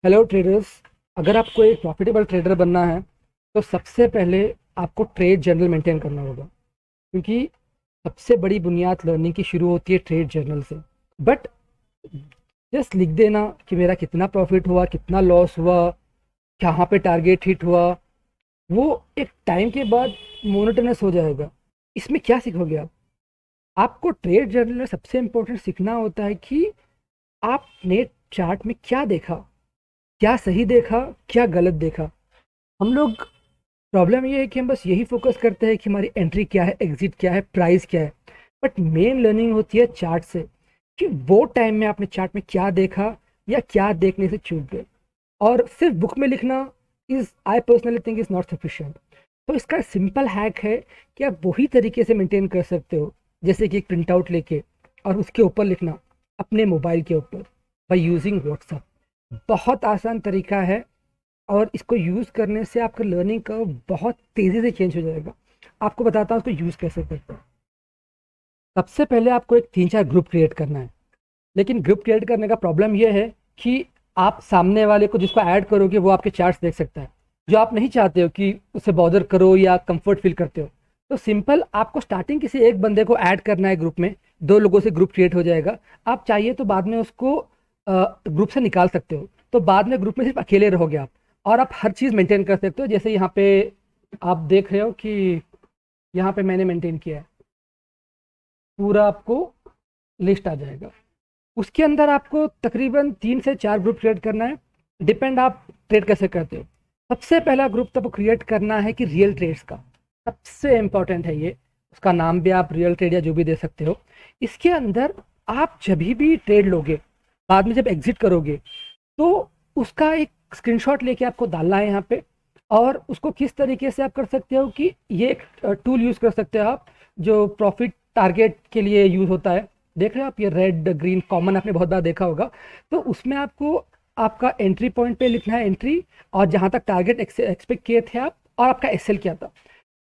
Hello traders. अगर आपको एक प्रॉफिटेबल ट्रेडर बनना है तो सबसे पहले आपको ट्रेड जर्नल मेंटेन करना होगा, क्योंकि सबसे बड़ी बुनियाद लर्निंग की शुरू होती है ट्रेड जर्नल से। बट जस्ट लिख देना कि मेरा कितना प्रॉफिट हुआ, कितना लॉस हुआ, कहाँ पे टारगेट हिट हुआ, वो एक टाइम के बाद मोनोटोनस हो जाएगा। इसमें क्या सीखोगे आप? आपको ट्रेड जर्नल में सबसे इम्पोर्टेंट सीखना होता है कि आपने चार्ट में क्या देखा, क्या सही देखा, क्या गलत देखा। हम लोग प्रॉब्लम ये है कि हम बस यही फोकस करते हैं कि हमारी एंट्री क्या है, एग्जिट क्या है, प्राइस क्या है। बट मेन लर्निंग होती है चार्ट से, कि वो टाइम में आपने चार्ट में क्या देखा या क्या देखने से चूक गए। और सिर्फ बुक में लिखना is, I personally think, is not sufficient. तो इसका सिंपल हैक है कि आप वही तरीके से मेंटेन कर सकते हो, जैसे कि एक प्रिंट आउट लेके और उसके ऊपर लिखना अपने मोबाइल के ऊपर बाय यूजिंग व्हाट्सएप। बहुत आसान तरीका है और इसको यूज़ करने से आपका लर्निंग कर्व बहुत तेज़ी से चेंज हो जाएगा। आपको बताता हूँ इसको यूज़ कैसे करते हैं। सबसे पहले आपको एक 3-4 ग्रुप क्रिएट करना है। लेकिन ग्रुप क्रिएट करने का प्रॉब्लम ये है कि आप सामने वाले को जिसको ऐड करोगे वो आपके चार्ट्स देख सकता है, जो आप नहीं चाहते हो कि उसे बॉदर करो या कंफर्ट फील करते हो। तो सिंपल आपको स्टार्टिंग किसी एक बंदे को ऐड करना है ग्रुप में, 2 लोगों से ग्रुप क्रिएट हो जाएगा। आप चाहिए तो बाद में उसको ग्रुप से निकाल सकते हो, तो बाद में ग्रुप में सिर्फ अकेले रहोगे आप, और आप हर चीज़ मेंटेन कर सकते हो। जैसे यहाँ पे आप देख रहे हो कि यहाँ पे मैंने मेंटेन किया है, पूरा आपको लिस्ट आ जाएगा। उसके अंदर आपको तकरीबन 3 से 4 ग्रुप क्रिएट करना है, डिपेंड आप ट्रेड कैसे करते हो। सबसे पहला ग्रुप तो क्रिएट करना है कि रियल ट्रेड्स का, सबसे इंपॉर्टेंट है ये। उसका नाम भी आप रियल ट्रेड या जो भी दे सकते हो। इसके अंदर आप जब भी ट्रेड लोगे, बाद में जब एग्जिट करोगे, तो उसका एक स्क्रीनशॉट लेके आपको डालना है यहाँ पे। और उसको किस तरीके से आप कर सकते हो कि ये एक टूल यूज़ कर सकते हो आप, जो प्रॉफिट टारगेट के लिए यूज़ होता है। देख रहे हो आप, ये रेड ग्रीन कॉमन आपने बहुत बार देखा होगा। तो उसमें आपको आपका एंट्री पॉइंट पे लिखना है एंट्री, और जहाँ तक टारगेट एक्सपेक्ट किए थे आप, और आपका एसएल क्या था।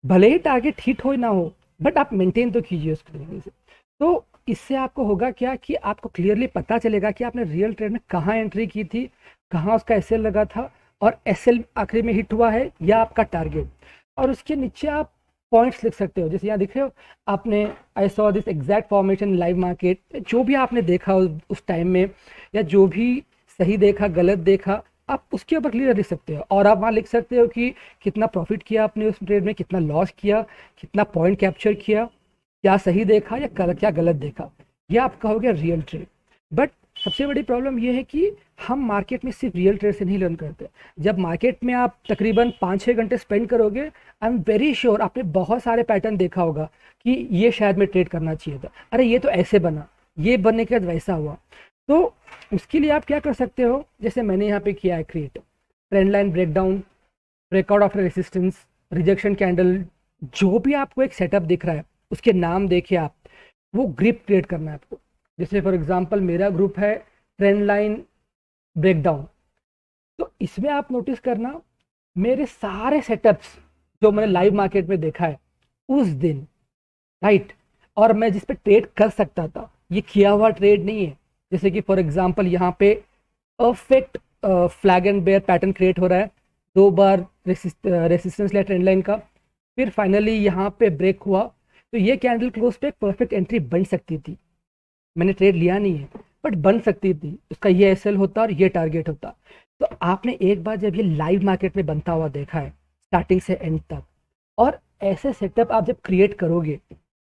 भले ही टारगेट हिट हो ना हो, बट आप मेंटेन तो कीजिए उसको तरीके से। तो इससे आपको होगा क्या कि आपको क्लियरली पता चलेगा कि आपने रियल ट्रेड में कहाँ एंट्री की थी, कहाँ उसका एसएल लगा था, और एसएल आखिरी में हिट हुआ है या आपका टारगेट। और उसके नीचे आप पॉइंट्स लिख सकते हो, जैसे यहाँ दिख रहे हो आपने, I saw this exact formation live market, जो भी आपने देखा उस टाइम में, या जो भी सही देखा गलत देखा, आप उसके ऊपर क्लियर लिख सकते हो। और आप वहाँ लिख सकते हो कि कितना प्रॉफिट किया आपने उस ट्रेड में, कितना लॉस किया, कितना पॉइंट कैप्चर किया, क्या सही देखा या क्या गलत देखा। ये आप कहोगे रियल ट्रेड। बट सबसे बड़ी प्रॉब्लम ये है कि हम मार्केट में सिर्फ रियल ट्रेड से नहीं लर्न करते। जब मार्केट में आप तकरीबन 5-6 घंटे स्पेंड करोगे, आई एम वेरी श्योर आपने बहुत सारे पैटर्न देखा होगा कि ये शायद मैं ट्रेड करना चाहिए था, अरे ये तो ऐसे बना, ये बनने के बाद वैसा हुआ। तो उसके लिए आप क्या कर सकते हो, जैसे मैंने यहाँ पे किया है create trend line breakdown, breakout after resistance, rejection candle, जो भी आपको एक सेटअप दिख रहा है उसके नाम देखिए आप, वो ग्रिप क्रिएट करना है आपको। जैसे फॉर एग्जांपल मेरा ग्रुप है ट्रेंड लाइन ब्रेकडाउन, तो इसमें आप नोटिस करना मेरे सारे सेटअप्स जो मैंने लाइव मार्केट में देखा है उस दिन, राइट, और मैं जिस पे ट्रेड कर सकता था, ये किया हुआ ट्रेड नहीं है। जैसे कि फॉर एग्जांपल यहाँ पे perfect flag and bear pattern create हो रहा है, 2 बार रेसिस्टेंस लिया ट्रेंड लाइन का, फिर फाइनली यहाँ पे ब्रेक हुआ। तो ये कैंडल क्लोज पे एक परफेक्ट एंट्री बन सकती थी, मैंने ट्रेड लिया नहीं है, बट बन सकती थी। उसका ये एसएल होता और ये टारगेट होता। तो आपने एक बार जब ये लाइव मार्केट में बनता हुआ देखा है स्टार्टिंग से एंड तक, और ऐसे सेटअप आप जब क्रिएट करोगे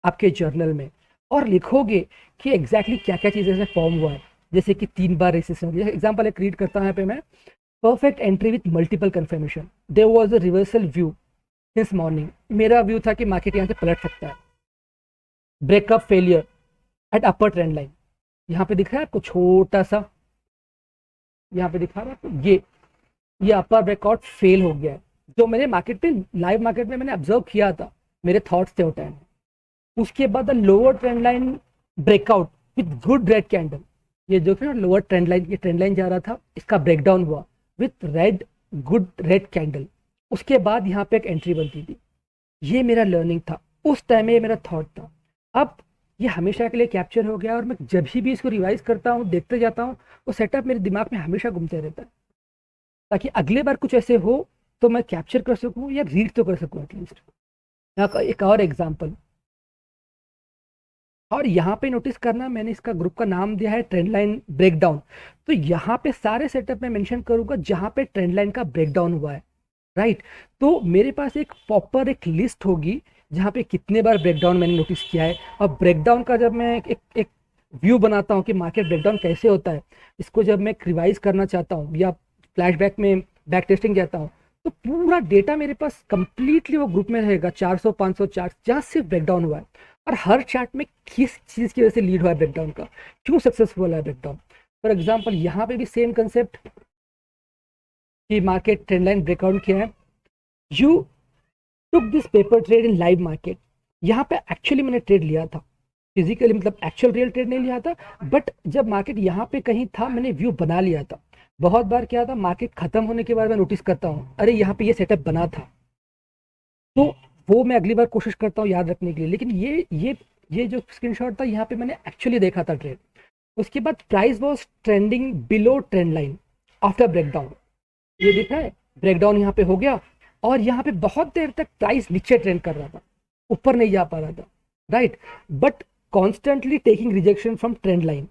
आपके जर्नल में और लिखोगे कि एग्जैक्टली क्या क्या चीज़ें से फॉर्म हुआ है, जैसे कि 3 बार रेसिस्टेंस, एग्जाम्पल एक रीड करता हूँ यहाँ पे मैं, perfect entry with multiple confirmation, there was a reversal view since morning, मेरा व्यू था कि मार्केट यहाँ से पलट सकता है। Breakup failure at upper trend line, यहाँ पे दिख रहा है आपको छोटा सा, यहाँ पे दिखा रहा है आपको, ये अपर ब्रेकआउट फेल हो गया है, जो मैंने मार्केट पे लाइव मार्केट में मैंने ऑब्जर्व किया था, मेरे थॉट्स थे वो टाइम। उसके बाद lower trend line breakout with good red candle, ये जो है लोअर ट्रेंड लाइन, ये ट्रेंड लाइन जा रहा था, इसका ब्रेकडाउन हुआ with red, good red candle. उसके बाद यहाँ पे एक एंट्री बनती थी। ये मेरा लर्निंग था उस टाइम में, ये मेरा थॉट था। अब ये हमेशा के लिए कैप्चर हो गया, और मैं जब भी इसको रिवाइज करता हूँ, देखते जाता हूँ, वो सेटअप मेरे दिमाग में हमेशा घूमते रहता है। ताकि अगले बार कुछ ऐसे हो तो मैं कैप्चर कर सकूं या रीड तो कर सकूं एटलीस्ट। यहाँ का एक और एग्जांपल, और यहाँ पे नोटिस करना, मैंने इसका ग्रुप का नाम दिया है ट्रेंड लाइन ब्रेकडाउन। तो यहाँ पे सारे सेटअप में मेंशन करूंगा जहाँ पे ट्रेंड लाइन का ब्रेकडाउन हुआ है, राइट। तो मेरे पास एक प्रॉपर एक लिस्ट होगी जहाँ पे कितने बार ब्रेकडाउन मैंने नोटिस किया है, और ब्रेकडाउन का जब मैं एक व्यू बनाता हूँ कि मार्केट ब्रेकडाउन कैसे होता है, इसको जब मैं रिवाइज करना चाहता हूँ या फ्लैशबैक में बैक टेस्टिंग जाता हूँ, तो पूरा डेटा मेरे पास कंप्लीटली वो ग्रुप में रहेगा, 400-500 चार्ट जहाँ सिर्फ ब्रेकडाउन हुआ है, और हर चार्ट में किस चीज़ की वजह से लीड हुआ है ब्रेकडाउन का, क्यों सक्सेसफुल है ब्रेकडाउन। फॉर एग्जाम्पल यहाँ पे भी सेम कंसेप्ट कि मार्केट ट्रेंड लाइन ब्रेकआउट किया है, you took this paper trade in live market. यहाँ पे एक्चुअली मैंने ट्रेड लिया था फिजिकली, मतलब एक्चुअल रियल ट्रेड नहीं लिया था, बट जब मार्केट यहाँ पे कहीं था मैंने व्यू बना लिया था। बहुत बार क्या था, मार्केट खत्म होने के बाद मैं नोटिस करता हूँ अरे यहाँ पे ये सेटअप बना था, तो वो मैं अगली बार कोशिश करता हूँ याद रखने के लिए। लेकिन ये जो स्क्रीनशॉट था यहाँ पे मैंने एक्चुअली देखा था ट्रेड। उसके बाद price was trending below trend line after breakdown, ये दिख रहा है ब्रेकडाउन यहाँ पे हो गया, और यहाँ पे बहुत देर तक प्राइस नीचे ट्रेंड कर रहा था, ऊपर नहीं जा पा रहा था, right, but constantly taking rejection from trend line,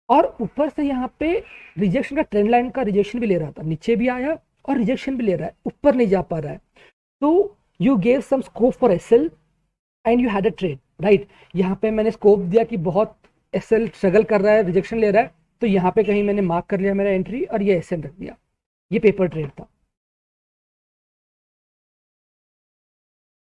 और ऊपर से यहाँ पे रिजेक्शन का ट्रेंड लाइन का रिजेक्शन भी ले रहा था, नीचे भी आया और रिजेक्शन भी ले रहा है, ऊपर नहीं जा पा रहा है। तो you gave some scope for SL and you had a trade, right. यहाँ पे मैंने स्कोप दिया कि बहुत एसएल स्ट्रगल कर रहा है, रिजेक्शन ले रहा है, तो यहाँ पे कहीं मैंने मार्क कर लिया मेरा एंट्री और ये एसएल रख दिया, ये पेपर ट्रेड था।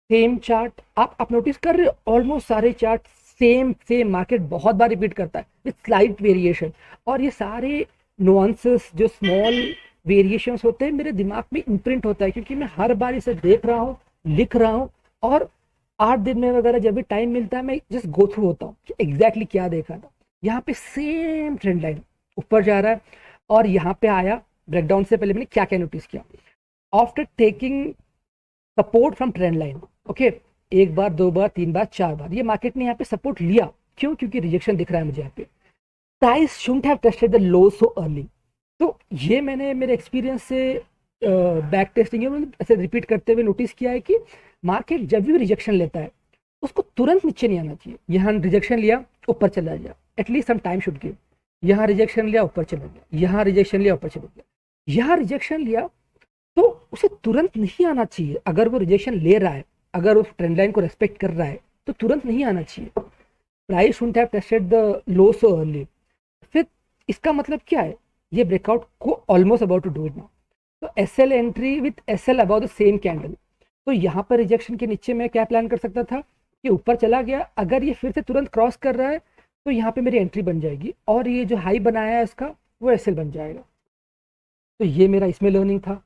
सेम चार्ट आप नोटिस कर रहे हो, ऑलमोस्ट सारे चार्ट सेम सेम, मार्केट बहुत बार रिपीट करता है विथ स्लाइट वेरिएशन, और ये सारे नुआंसेस जो स्मॉल वेरिएशंस होते हैं मेरे दिमाग में इम्प्रिंट होता है, क्योंकि मैं हर बार इसे देख रहा हूँ, लिख रहा हूँ, और 8 दिन में वगैरह जब भी टाइम मिलता है मैं जस्ट गो थ्रू होता हूँ कि एग्जैक्टली क्या देखा था। यहाँ पे सेम ट्रेंड लाइन ऊपर जा रहा है, और यहाँ पे आया ब्रेकडाउन से पहले मैंने क्या क्या नोटिस किया, after taking support from trend line, okay, एक बार, दो बार, तीन बार, चार बार ये मार्केट ने यहाँ पे सपोर्ट लिया, क्यों, क्योंकि रिजेक्शन दिख रहा है मुझे यहाँ पे, price shouldn't have tested the low so early. तो ये मैंने मेरे एक्सपीरियंस से बैक टेस्टिंग में ऐसे रिपीट करते हुए नोटिस किया है कि मार्केट जब भी रिजेक्शन लेता है उसको तुरंत नीचे नहीं आना चाहिए। यहाँ रिजेक्शन लिया ऊपर चला गया, at least some time should give, यहाँ रिजेक्शन लिया ऊपर चला गया, यहाँ रिजेक्शन लिया ऊपर चला गया, यहाँ रिजेक्शन लिया, तो उसे तुरंत नहीं आना चाहिए। अगर वो रिजेक्शन ले रहा है, अगर उस ट्रेंड लाइन को रेस्पेक्ट कर रहा है, तो तुरंत नहीं आना चाहिए। Price shouldn't have tested the low so early. फिर इसका मतलब क्या है, ये ब्रेकआउट को almost about to do it now, तो SL entry with SL about the same candle. तो यहाँ पर रिजेक्शन के नीचे मैं क्या प्लान कर सकता था कि ऊपर चला गया, अगर ये फिर से तुरंत क्रॉस कर रहा है तो यहाँ पे मेरी एंट्री बन जाएगी, और ये जो हाई बनाया है इसका वो एसएल बन जाएगा। तो ये मेरा इसमें लर्निंग था।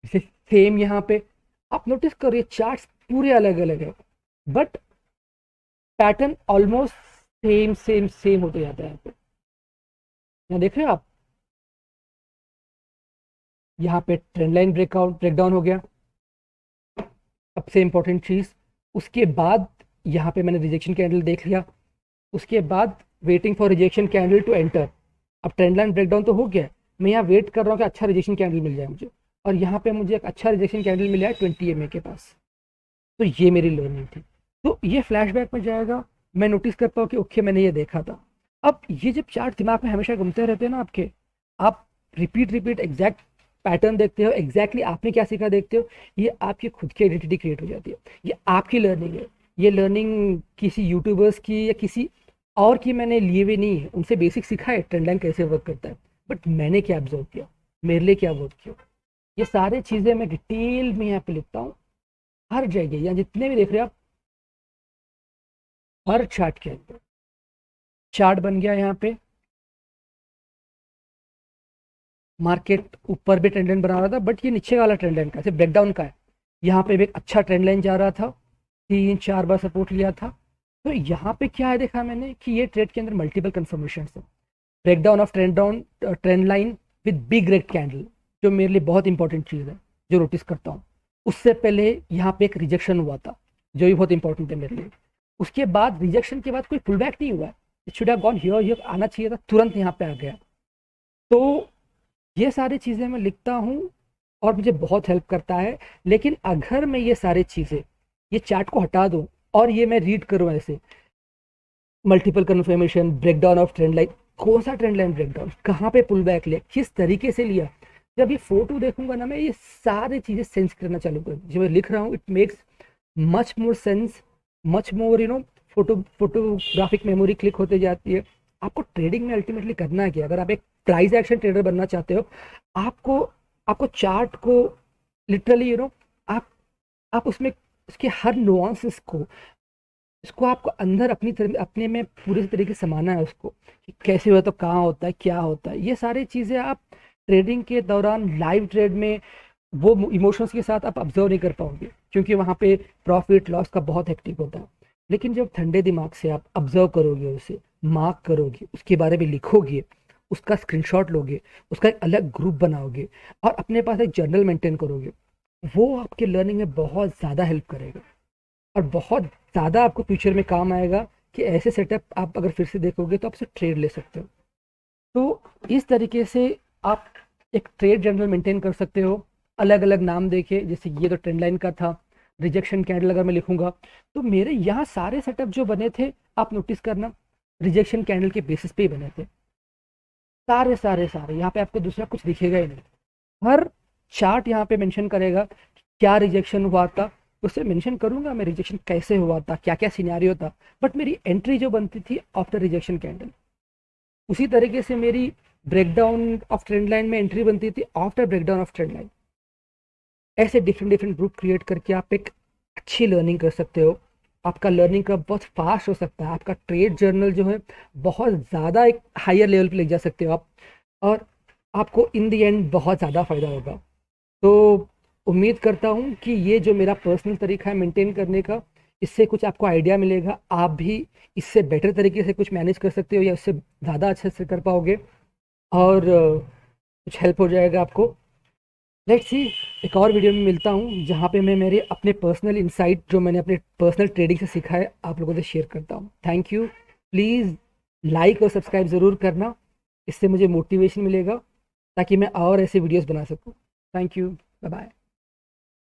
सेम यहाँ पे आप नोटिस करिए चार्ट्स पूरे अलग अलग है, but pattern almost same same same होते जाता है। यहाँ पे यहाँ देख रहे हो आप, यहाँ पे ट्रेंड लाइन ब्रेकआउट ब्रेकडाउन हो गया, सबसे इंपॉर्टेंट चीज। उसके बाद यहाँ पे मैंने रिजेक्शन कैंडल देख लिया, उसके बाद waiting for rejection candle to enter. अब ट्रेंड लाइन ब्रेकडाउन तो हो गया, मैं यहाँ वेट कर रहा हूँ कि अच्छा रिजेक्शन कैंडल मिल जाए मुझे, और यहाँ पे मुझे एक अच्छा रिजेक्शन कैंडल मिला है 20 EMA के पास। तो ये मेरी लर्निंग थी। तो ये फ्लैशबैक में जाएगा, मैं नोटिस करता हूँ कि ओके मैंने ये देखा था। अब ये जब चार्ट दिमाग में हमेशा घूमते रहते हैं ना आपके, आप रिपीट रिपीट एग्जैक्ट पैटर्न देखते हो, एग्जैक्टली आपने क्या सीखा देखते हो, ये आपकी खुद की आइडेंटिटी क्रिएट हो जाती है। ये आपकी लर्निंग है, ये लर्निंग किसी यूट्यूबर्स की या किसी और की मैंने लिए हुए नहीं है, उनसे बेसिक सीखा है ट्रेंड लाइन कैसे वर्क करता है, बट मैंने क्या ऑब्जर्व किया, मेरे लिए क्या वर्क किया, ये सारी चीज़ें मैं डिटेल में यहाँ पे लिखता हूँ हर जगह, यहाँ जितने भी देख रहे हो आप, हर चार्ट के अंदर। चार्ट बन गया यहाँ पे, मार्केट ऊपर भी ट्रेंड लाइन बना रहा था, बट ये नीचे वाला ट्रेंड लाइन का सिर्फ ब्रेकडाउन का है। यहाँ पे भी एक अच्छा ट्रेंड लाइन जा रहा था, 3-4 बार सपोर्ट लिया था। तो यहाँ पे क्या है देखा मैंने कि ये ट्रेड के अंदर मल्टीपल कंफर्मेशन है, breakdown of trend line with big red candle, जो मेरे लिए बहुत इंपॉर्टेंट चीज़ है जो नोटिस करता हूँ। उससे पहले यहाँ पे एक रिजेक्शन हुआ था जो भी बहुत इंपॉर्टेंट है मेरे लिए। उसके बाद रिजेक्शन के बाद कोई पुल बैक नहीं हुआ है, it should have gone here, आना चाहिए था, तुरंत यहाँ पे आ गया। तो ये सारी चीज़ें मैं लिखता हूँ और मुझे बहुत हेल्प करता है। लेकिन अगर मैं ये सारी चीज़ें, ये चार्ट को हटा दूँ और ये मैं रीड करूँ ऐसे, multiple confirmation, breakdown of trend line, कौन सा ट्रेंड लाइन ब्रेकडाउन, कहाँ पे पुल बैक लिया, किस तरीके से लिया, जब ये फोटो देखूंगा ना, मैं ये सारी चीज़ें सेंस करना चालू कर, जो मैं लिख रहा हूँ, it makes much more sense, much more photographic memory click होते जाती है। आपको ट्रेडिंग में अल्टीमेटली करना है क्या? अगर आप एक प्राइस एक्शन ट्रेडर बनना चाहते हो, आपको आपको चार्ट को लिटरली आप आप उसमें उसके हर नुआंसेस को, इसको आपको अंदर अपनी तरह अपने में पूरे तरीके से समाना है उसको, कि कैसे होता है, तो कहाँ होता है, क्या होता है, ये सारी चीज़ें आप ट्रेडिंग के दौरान लाइव ट्रेड में वो इमोशंस के साथ आप ऑब्जर्व नहीं कर पाओगे, क्योंकि वहाँ पे प्रॉफिट लॉस का बहुत हेक्टिक होता है। लेकिन जब ठंडे दिमाग से आप ऑब्जर्व करोगे, उसे मार्क करोगे, उसके बारे में लिखोगे, उसका स्क्रीनशॉट लोगे, उसका एक अलग ग्रुप बनाओगे और अपने पास एक जर्नल मेंटेन करोगे, वो आपके लर्निंग में बहुत ज़्यादा हेल्प करेगा और बहुत ज़्यादा आपको फ्यूचर में काम आएगा, कि ऐसे सेटअप आप अगर फिर से देखोगे तो आप उससे ट्रेड ले सकते हो। तो इस तरीके से आप एक ट्रेड जर्नल मेंटेन कर सकते हो, अलग अलग नाम देके, जैसे ये तो ट्रेंड लाइन का था, रिजेक्शन कैंडल अगर मैं लिखूंगा, तो मेरे यहाँ सारे सेटअप जो बने थे, आप नोटिस करना, रिजेक्शन कैंडल के बेसिस पे ही बने थे, सारे सारे सारे। यहाँ पे आपको दूसरा कुछ दिखेगा ही नहीं, हर चार्ट यहाँ पे मेंशन करेगा कि क्या रिजेक्शन हुआ था, उससे मेंशन करूंगा मैं रिजेक्शन कैसे हुआ था, क्या क्या सिनेरियो था, बट मेरी एंट्री जो बनती थी आफ्टर रिजेक्शन कैंडल, उसी तरीके से मेरी ब्रेकडाउन ऑफ ट्रेंड लाइन में एंट्री बनती थी after breakdown of trend line. ऐसे डिफरेंट डिफरेंट ग्रुप क्रिएट करके आप एक अच्छी लर्निंग कर सकते हो, आपका लर्निंग का बहुत फास्ट हो सकता है, आपका ट्रेड जर्नल जो है बहुत ज़्यादा एक हायर लेवल पे ले जा सकते हो आप, और आपको इन दी एंड बहुत ज़्यादा फ़ायदा होगा। तो उम्मीद करता हूँ कि ये जो मेरा पर्सनल तरीका है मेंटेन करने का, इससे कुछ आपको आइडिया मिलेगा, आप भी इससे बेटर तरीके से कुछ मैनेज कर सकते हो या उससे ज़्यादा अच्छे से कर पाओगे, और कुछ हेल्प हो जाएगा आपको। लेट्स सी, एक और वीडियो में मिलता हूँ जहाँ पे मैं मेरे अपने पर्सनल इंसाइट जो मैंने अपने पर्सनल ट्रेडिंग से सीखा है आप लोगों से शेयर करता हूँ। Thank you. प्लीज़ लाइक और सब्सक्राइब ज़रूर करना, इससे मुझे मोटिवेशन मिलेगा ताकि मैं और ऐसे वीडियोस बना सकूँ। Thank you. Bye bye.